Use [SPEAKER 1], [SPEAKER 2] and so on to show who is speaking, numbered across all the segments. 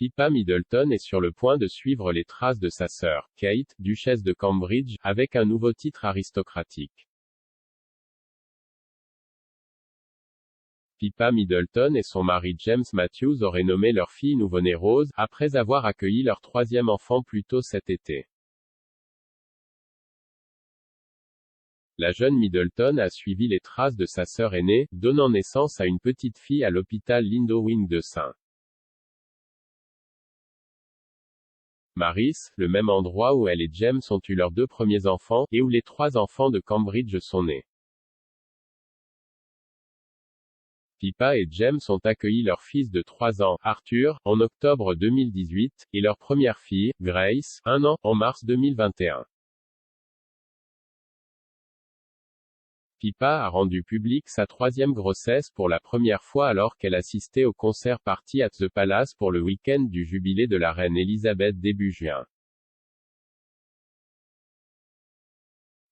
[SPEAKER 1] Pippa Middleton est sur le point de suivre les traces de sa sœur, Kate, duchesse de Cambridge, avec un nouveau titre aristocratique. Pippa Middleton et son mari James Matthews auraient nommé leur fille nouveau-née Rose, après avoir accueilli leur troisième enfant plus tôt cet été. La jeune Middleton a suivi les traces de sa sœur aînée, donnant naissance à une petite fille à l'hôpital Lindowing de St. Mary's, le même endroit où elle et James ont eu leurs deux premiers enfants, et où les trois enfants de Cambridge sont nés. Pippa et James ont accueilli leur fils de 3 ans, Arthur, en octobre 2018, et leur première fille, Grace, 1 an, en mars 2021. Pippa a rendu publique sa troisième grossesse pour la première fois alors qu'elle assistait au concert Party at the Palace pour le week-end du jubilé de la reine Elisabeth début juin.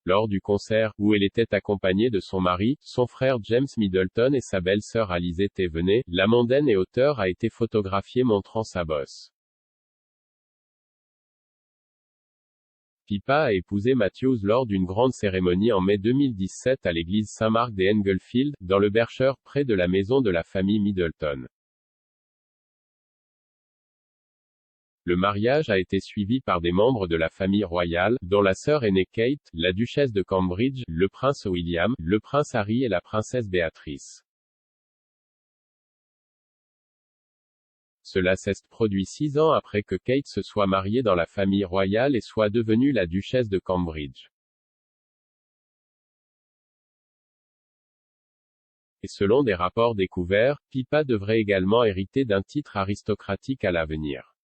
[SPEAKER 1] Lors du concert, où elle était accompagnée de son mari, son frère James Middleton et sa belle-sœur Alizée Thévenet, la mondaine et auteure a été photographiée montrant sa bosse. Pippa a épousé Matthews lors d'une grande cérémonie en mai 2017 à l'église Saint-Marc des Englefield, dans le Berkshire, près de la maison de la famille Middleton. Le mariage a été suivi par des membres de la famille royale, dont la sœur aînée Kate, la duchesse de Cambridge, le prince William, le prince Harry et la princesse Béatrice. Cela s'est produit 6 ans après que Kate se soit mariée dans la famille royale et soit devenue la duchesse de Cambridge. Et selon des rapports découverts, Pippa devrait également hériter d'un titre aristocratique à l'avenir.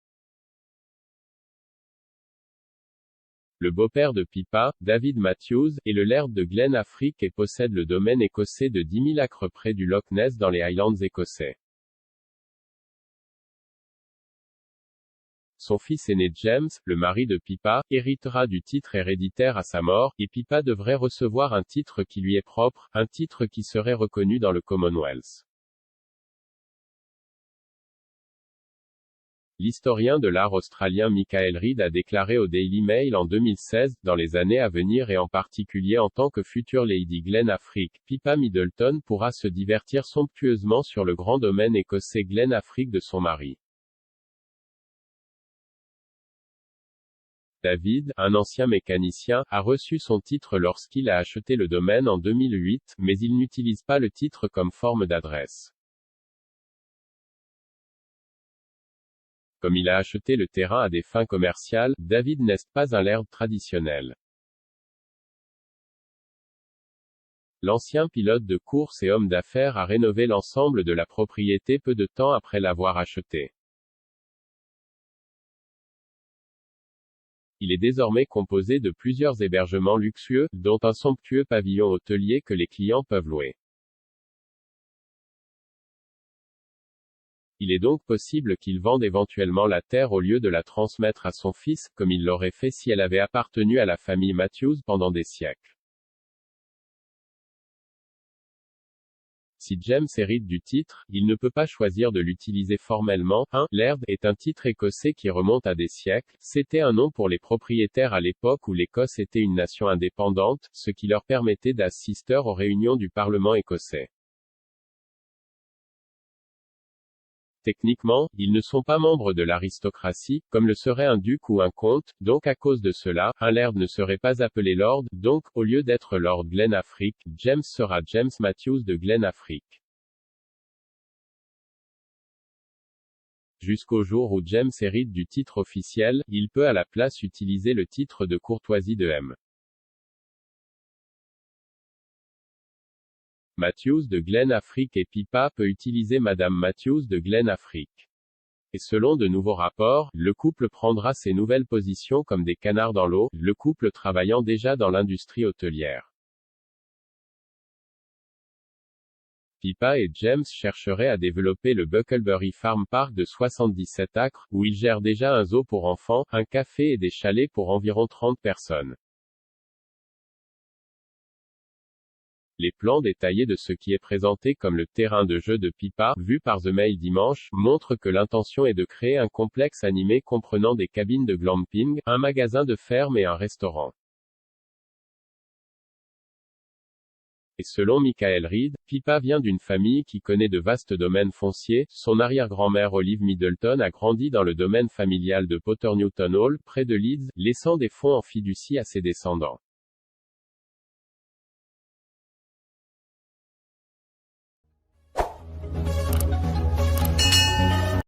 [SPEAKER 1] Le beau-père de Pippa, David Matthews, est le laird de Glen-Affric et possède le domaine écossais de 10 000 acres près du Loch Ness dans les Highlands écossais. Son fils aîné James, le mari de Pippa, héritera du titre héréditaire à sa mort, et Pippa devrait recevoir un titre qui lui est propre, un titre qui serait reconnu dans le Commonwealth. L'historien de l'art australien Michael Reid a déclaré au Daily Mail en 2016, dans les années à venir et en particulier en tant que future Lady Glen-Affric, Pippa Middleton pourra se divertir somptueusement sur le grand domaine écossais Glen-Affric de son mari. David, un ancien mécanicien, a reçu son titre lorsqu'il a acheté le domaine en 2008, mais il n'utilise pas le titre comme forme d'adresse. Comme il a acheté le terrain à des fins commerciales, David n'est pas un laird traditionnel. L'ancien pilote de course et homme d'affaires a rénové l'ensemble de la propriété peu de temps après l'avoir acheté. Il est désormais composé de plusieurs hébergements luxueux, dont un somptueux pavillon hôtelier que les clients peuvent louer. Il est donc possible qu'il vende éventuellement la terre au lieu de la transmettre à son fils, comme il l'aurait fait si elle avait appartenu à la famille Matthews pendant des siècles. Si James hérite du titre, il ne peut pas choisir de l'utiliser formellement. Laird est un titre écossais qui remonte à des siècles. C'était un nom pour les propriétaires à l'époque où l'Écosse était une nation indépendante, ce qui leur permettait d'assister aux réunions du Parlement écossais. Techniquement, ils ne sont pas membres de l'aristocratie, comme le serait un duc ou un comte, donc à cause de cela, un laird ne serait pas appelé lord, donc, au lieu d'être Lord Glen-Affric, James sera James Matthews de Glen-Affric. Jusqu'au jour où James hérite du titre officiel, il peut à la place utiliser le titre de courtoisie de M. Matthews de Glen-Affric et Pippa peut utiliser Madame Matthews de Glen-Affric. Et selon de nouveaux rapports, le couple prendra ses nouvelles positions comme des canards dans l'eau, le couple travaillant déjà dans l'industrie hôtelière. Pippa et James chercheraient à développer le Bucklebury Farm Park de 77 acres, où ils gèrent déjà un zoo pour enfants, un café et des chalets pour environ 30 personnes. Les plans détaillés de ce qui est présenté comme le terrain de jeu de Pippa, vu par The Mail dimanche, montrent que l'intention est de créer un complexe animé comprenant des cabines de glamping, un magasin de ferme et un restaurant. Et selon Michael Reed, Pippa vient d'une famille qui connaît de vastes domaines fonciers. Son arrière-grand-mère Olive Middleton a grandi dans le domaine familial de Potter Newton Hall, près de Leeds, laissant des fonds en fiducie à ses descendants.